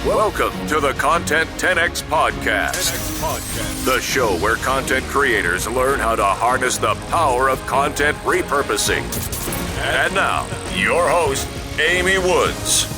Welcome to the Content 10X Podcast, the show where content creators learn how to harness the power of content repurposing. And now, your host, Amy Woods.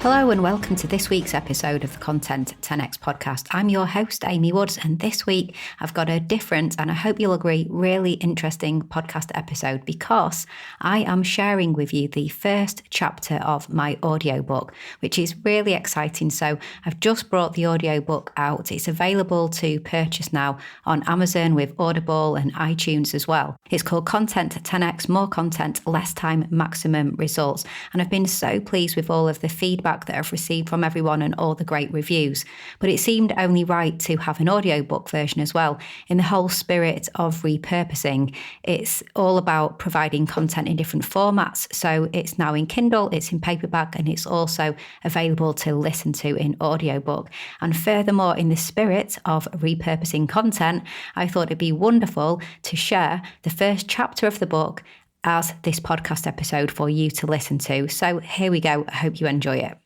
Hello and welcome to this week's episode of the Content 10X Podcast. I'm your host, Amy Woods, and this week I've got a different, and I hope you'll agree, really interesting podcast episode because I am sharing with you the first chapter of my audiobook, which is really exciting. So I've just brought the audiobook out. It's available to purchase now on Amazon with Audible and iTunes as well. It's called Content 10X, More Content, Less Time, Maximum Results. And I've been so pleased with all of the feedback that I've received from everyone and all the great reviews. But it seemed only right to have an audiobook version as well. In the whole spirit of repurposing, it's all about providing content in different formats. So it's now in Kindle, it's in paperback, and it's also available to listen to in audiobook. And furthermore, in the spirit of repurposing content, I thought it'd be wonderful to share the first chapter of the book as this podcast episode for you to listen to. So here we go. I hope you enjoy it.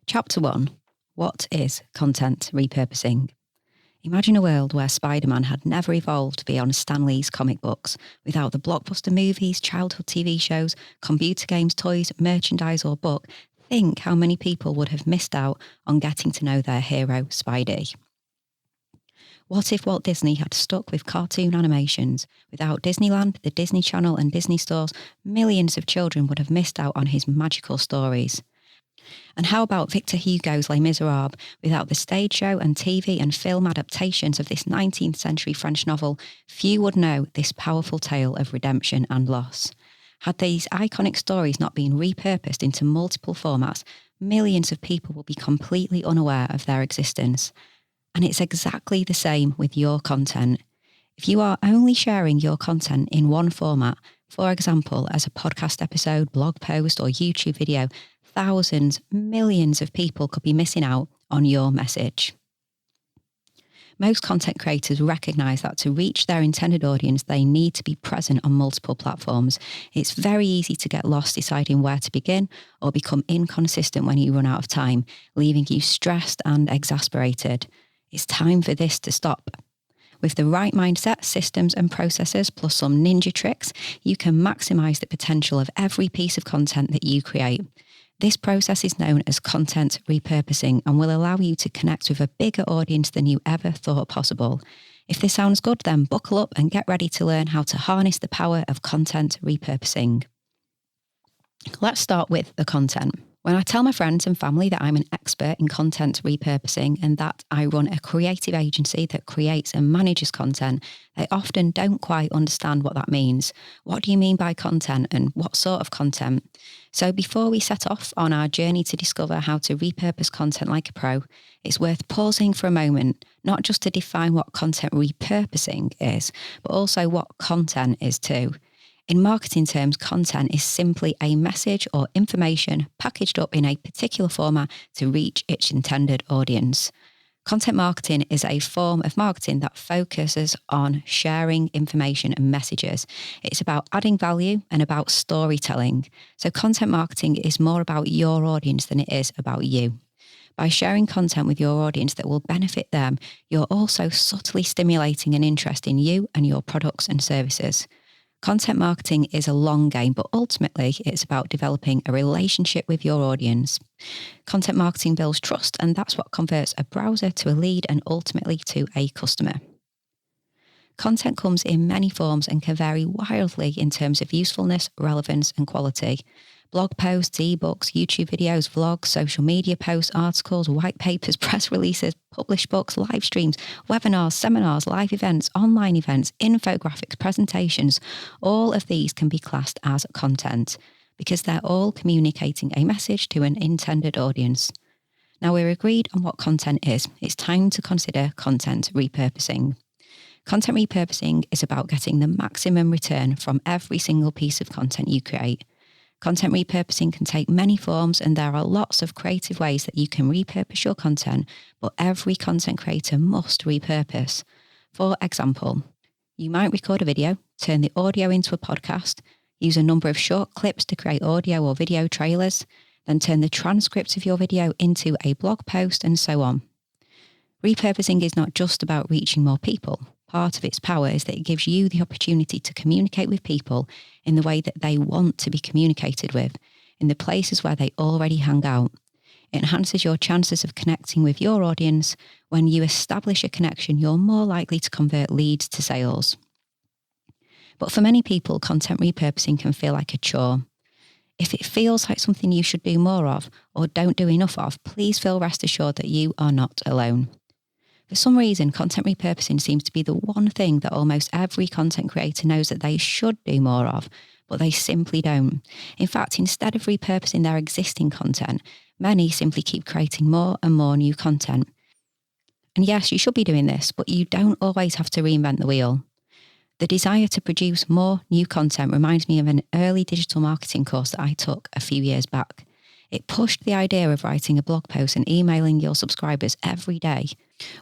Chapter 1. What is content repurposing? Imagine a world where Spider-Man had never evolved beyond Stan Lee's comic books, without the blockbuster movies, childhood TV shows, computer games, toys, merchandise or book. Think how many people would have missed out on getting to know their hero, Spidey. What if Walt Disney had stuck with cartoon animations? Without Disneyland, the Disney Channel and Disney stores, millions of children would have missed out on his magical stories. And how about Victor Hugo's Les Miserables? Without the stage show and TV and film adaptations of this 19th century French novel, few would know this powerful tale of redemption and loss. Had these iconic stories not been repurposed into multiple formats, millions of people will be completely unaware of their existence. And it's exactly the same with your content. If you are only sharing your content in one format, for example, as a podcast episode, blog post, or YouTube video, thousands, millions of people could be missing out on your message. Most content creators recognise that to reach their intended audience, they need to be present on multiple platforms. It's very easy to get lost deciding where to begin or become inconsistent when you run out of time, leaving you stressed and exasperated. It's time for this to stop. With the right mindset, systems and processes, plus some ninja tricks, you can maximise the potential of every piece of content that you create. This process is known as content repurposing and will allow you to connect with a bigger audience than you ever thought possible. If this sounds good, then buckle up and get ready to learn how to harness the power of content repurposing. Let's start with the content. When I tell my friends and family that I'm an expert in content repurposing and that I run a creative agency that creates and manages content, they often don't quite understand what that means. What do you mean by content and what sort of content? So before we set off on our journey to discover how to repurpose content like a pro, it's worth pausing for a moment, not just to define what content repurposing is, but also what content is too. In marketing terms, content is simply a message or information packaged up in a particular format to reach its intended audience. Content marketing is a form of marketing that focuses on sharing information and messages. It's about adding value and about storytelling. So content marketing is more about your audience than it is about you. By sharing content with your audience that will benefit them, you're also subtly stimulating an interest in you and your products and services. Content marketing is a long game, but ultimately it's about developing a relationship with your audience. Content marketing builds trust, and that's what converts a browser to a lead and ultimately to a customer. Content comes in many forms and can vary wildly in terms of usefulness, relevance, and quality. Blog posts, ebooks, YouTube videos, vlogs, social media posts, articles, white papers, press releases, published books, live streams, webinars, seminars, live events, online events, infographics, presentations. All of these can be classed as content because they're all communicating a message to an intended audience. Now we're agreed on what content is. It's time to consider content repurposing. Content repurposing is about getting the maximum return from every single piece of content you create. Content repurposing can take many forms, and there are lots of creative ways that you can repurpose your content, but every content creator must repurpose. For example, you might record a video, turn the audio into a podcast, use a number of short clips to create audio or video trailers, then turn the transcript of your video into a blog post, and so on. Repurposing is not just about reaching more people. Part of its power is that it gives you the opportunity to communicate with people in the way that they want to be communicated with, in the places where they already hang out. It enhances your chances of connecting with your audience. When you establish a connection, you're more likely to convert leads to sales. But for many people, content repurposing can feel like a chore. If it feels like something you should do more of or don't do enough of, please feel rest assured that you are not alone. For some reason, content repurposing seems to be the one thing that almost every content creator knows that they should do more of, but they simply don't. In fact, instead of repurposing their existing content, many simply keep creating more and more new content. And yes, you should be doing this, but you don't always have to reinvent the wheel. The desire to produce more new content reminds me of an early digital marketing course that I took a few years back. It pushed the idea of writing a blog post and emailing your subscribers every day.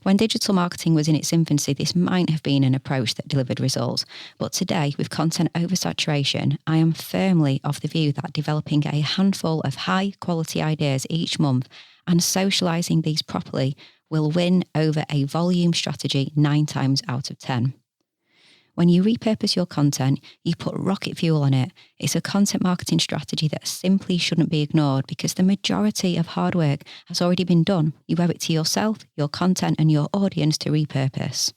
When digital marketing was in its infancy, this might have been an approach that delivered results. But today, with content oversaturation, I am firmly of the view that developing a handful of high-quality ideas each month and socialising these properly will win over a volume strategy 9 times out of 10. When you repurpose your content, you put rocket fuel on it. It's a content marketing strategy that simply shouldn't be ignored because the majority of hard work has already been done. You owe it to yourself, your content, and your audience to repurpose.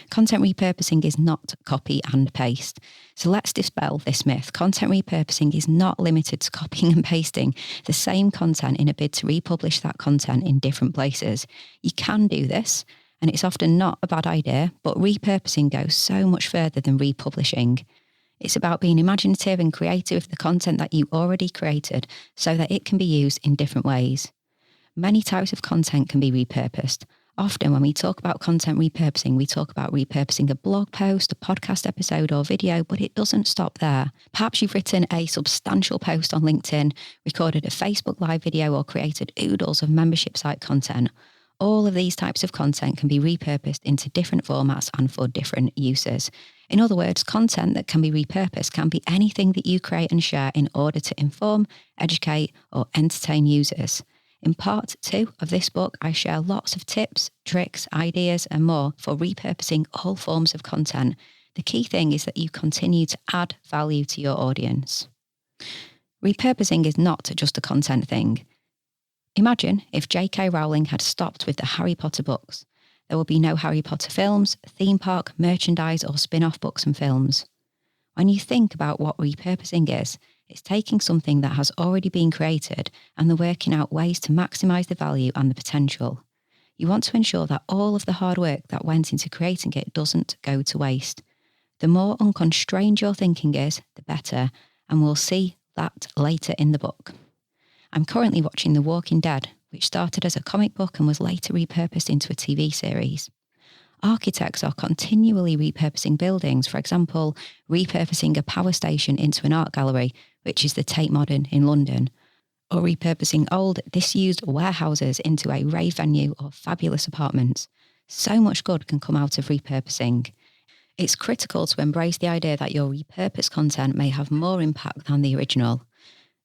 Content repurposing is not copy and paste. So let's dispel this myth. Content repurposing is not limited to copying and pasting the same content in a bid to republish that content in different places. You can do this, and it's often not a bad idea, but repurposing goes so much further than republishing. It's about being imaginative and creative with the content that you already created so that it can be used in different ways. Many types of content can be repurposed. Often when we talk about content repurposing, we talk about repurposing a blog post, a podcast episode or video, but it doesn't stop there. Perhaps you've written a substantial post on LinkedIn, recorded a Facebook Live video or created oodles of membership site content. All of these types of content can be repurposed into different formats and for different uses. In other words, content that can be repurposed can be anything that you create and share in order to inform, educate, or entertain users. In part 2 of this book, I share lots of tips, tricks, ideas, and more for repurposing all forms of content. The key thing is that you continue to add value to your audience. Repurposing is not just a content thing. Imagine if J.K. Rowling had stopped with the Harry Potter books. There would be no Harry Potter films, theme park, merchandise, or spin-off books and films. When you think about what repurposing is, it's taking something that has already been created and then working out ways to maximise the value and the potential. You want to ensure that all of the hard work that went into creating it doesn't go to waste. The more unconstrained your thinking is, the better, and we'll see that later in the book. I'm currently watching The Walking Dead, which started as a comic book and was later repurposed into a TV series. Architects are continually repurposing buildings, for example, repurposing a power station into an art gallery, which is the Tate Modern in London, or repurposing old, disused warehouses into a rave venue or fabulous apartments. So much good can come out of repurposing. It's critical to embrace the idea that your repurposed content may have more impact than the original.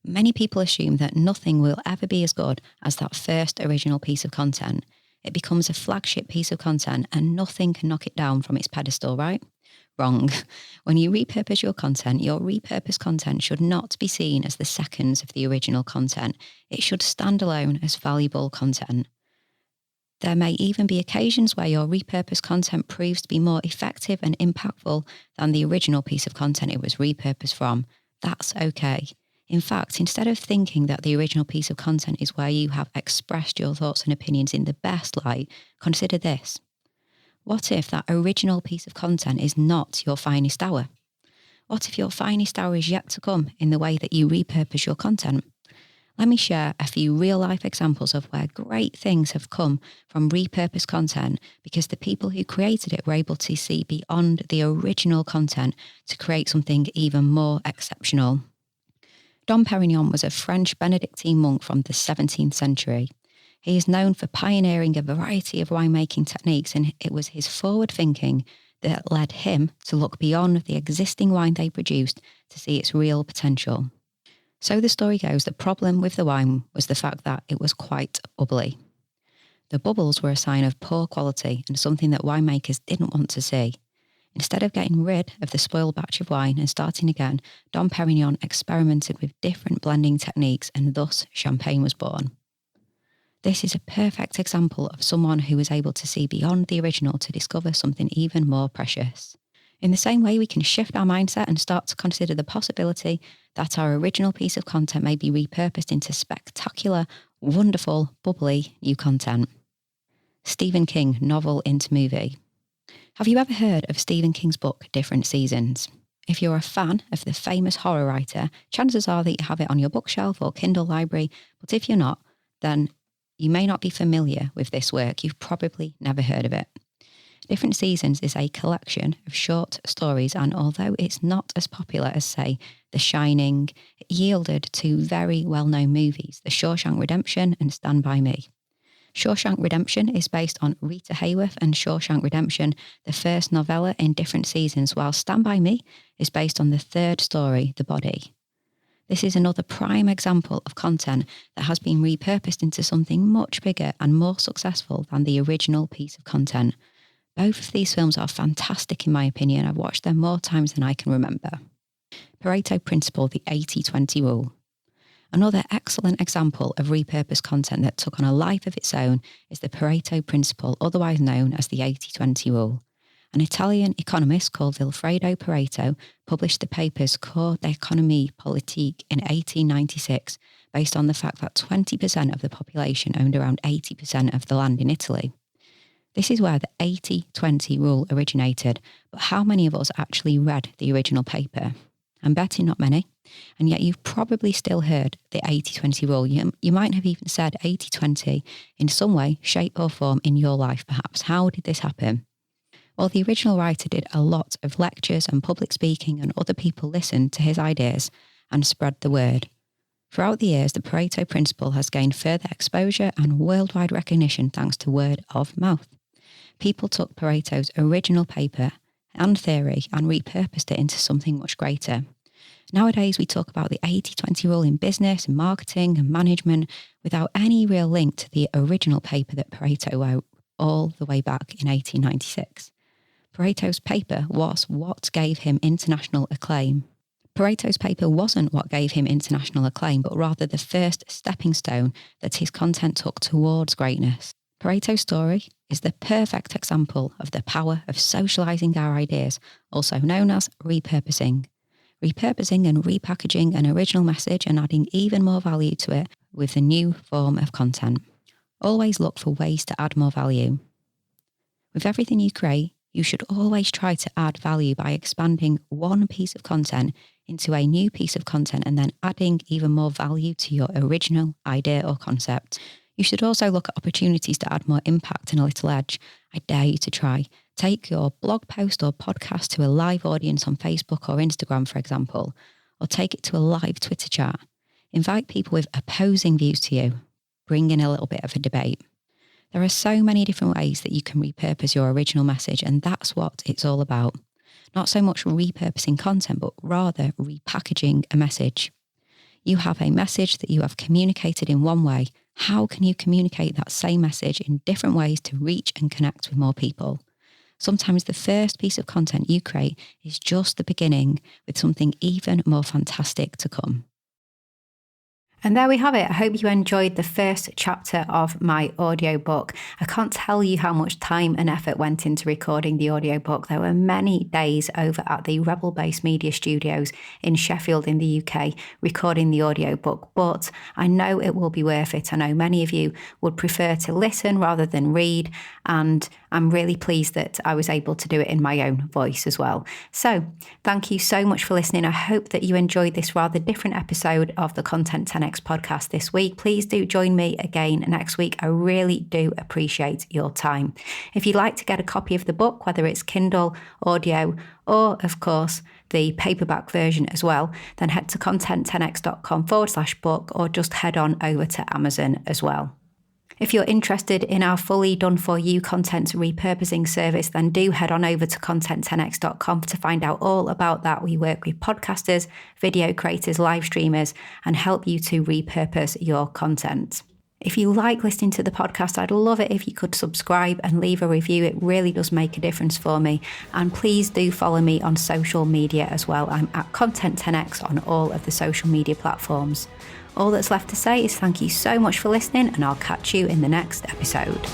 Many people assume that nothing will ever be as good as that first original piece of content. It becomes a flagship piece of content and nothing can knock it down from its pedestal, right? Wrong. When you repurpose your content, your repurposed content should not be seen as the seconds of the original content. It should stand alone as valuable content. There may even be occasions where your repurposed content proves to be more effective and impactful than the original piece of content it was repurposed from. That's okay. In fact, instead of thinking that the original piece of content is where you have expressed your thoughts and opinions in the best light, consider this. What if that original piece of content is not your finest hour? What if your finest hour is yet to come in the way that you repurpose your content? Let me share a few real-life examples of where great things have come from repurposed content because the people who created it were able to see beyond the original content to create something even more exceptional. Dom Perignon was a French Benedictine monk from the 17th century. He is known for pioneering a variety of winemaking techniques, and it was his forward thinking that led him to look beyond the existing wine they produced to see its real potential. So the story goes, the problem with the wine was the fact that it was quite bubbly. The bubbles were a sign of poor quality and something that winemakers didn't want to see. Instead of getting rid of the spoiled batch of wine and starting again, Dom Perignon experimented with different blending techniques and thus champagne was born. This is a perfect example of someone who was able to see beyond the original to discover something even more precious. In the same way, we can shift our mindset and start to consider the possibility that our original piece of content may be repurposed into spectacular, wonderful, bubbly new content. Stephen King, novel into movie. Have you ever heard of Stephen King's book, Different Seasons? If you're a fan of the famous horror writer, chances are that you have it on your bookshelf or Kindle library, but if you're not, then you may not be familiar with this work. You've probably never heard of it. Different Seasons is a collection of short stories, and although it's not as popular as, say, The Shining, it yielded two very well-known movies, The Shawshank Redemption and Stand By Me. Shawshank Redemption is based on Rita Hayworth and Shawshank Redemption, the first novella in Different Seasons, while Stand By Me is based on the third story, The Body. This is another prime example of content that has been repurposed into something much bigger and more successful than the original piece of content. Both of these films are fantastic in my opinion. I've watched them more times than I can remember. Pareto Principle, the 80-20 rule. Another excellent example of repurposed content that took on a life of its own is the Pareto Principle, otherwise known as the 80-20 rule. An Italian economist called Vilfredo Pareto published the papers Cours d'économie politique in 1896, based on the fact that 20% of the population owned around 80% of the land in Italy. This is where the 80-20 rule originated, but how many of us actually read the original paper? I'm betting not many, and yet you've probably still heard the 80-20 rule. You might have even said 80-20 in some way, shape or form in your life perhaps. How did this happen? Well, the original writer did a lot of lectures and public speaking, and other people listened to his ideas and spread the word. Throughout the years, the Pareto Principle has gained further exposure and worldwide recognition thanks to word of mouth. People took Pareto's original paper and theory and repurposed it into something much greater. Nowadays, we talk about the 80-20 rule in business and marketing and management without any real link to the original paper that Pareto wrote all the way back in 1896. Pareto's paper was what gave him international acclaim. Pareto's paper wasn't what gave him international acclaim, but rather the first stepping stone that his content took towards greatness. Pareto's story is the perfect example of the power of socializing our ideas, also known as repurposing. Repurposing and repackaging an original message and adding even more value to it with a new form of content. Always look for ways to add more value. With everything you create, you should always try to add value by expanding one piece of content into a new piece of content and then adding even more value to your original idea or concept. You should also look at opportunities to add more impact and a little edge. I dare you to try. Take your blog post or podcast to a live audience on Facebook or Instagram, for example, or take it to a live Twitter chat. Invite people with opposing views to you. Bring in a little bit of a debate. There are so many different ways that you can repurpose your original message, and that's what it's all about. Not so much repurposing content, but rather repackaging a message. You have a message that you have communicated in one way. How can you communicate that same message in different ways to reach and connect with more people? Sometimes the first piece of content you create is just the beginning, with something even more fantastic to come. And there we have it. I hope you enjoyed the first chapter of my audiobook. I can't tell you how much time and effort went into recording the audiobook. There were many days over at the Rebel Base Media Studios in Sheffield in the UK recording the audiobook, but I know it will be worth it. I know many of you would prefer to listen rather than read, and I'm really pleased that I was able to do it in my own voice as well. So thank you so much for listening. I hope that you enjoyed this rather different episode of the Content 10X podcast this week. Please do join me again next week. I really do appreciate your time. If you'd like to get a copy of the book, whether it's Kindle, audio, or of course the paperback version as well, then head to content10x.com/book or just head on over to Amazon as well. If you're interested in our fully done-for-you content repurposing service, then do head on over to content10x.com to find out all about that. We work with podcasters, video creators, live streamers, and help you to repurpose your content. If you like listening to the podcast, I'd love it if you could subscribe and leave a review. It really does make a difference for me. And please do follow me on social media as well. I'm at Content10x on all of the social media platforms. All that's left to say is thank you so much for listening, and I'll catch you in the next episode.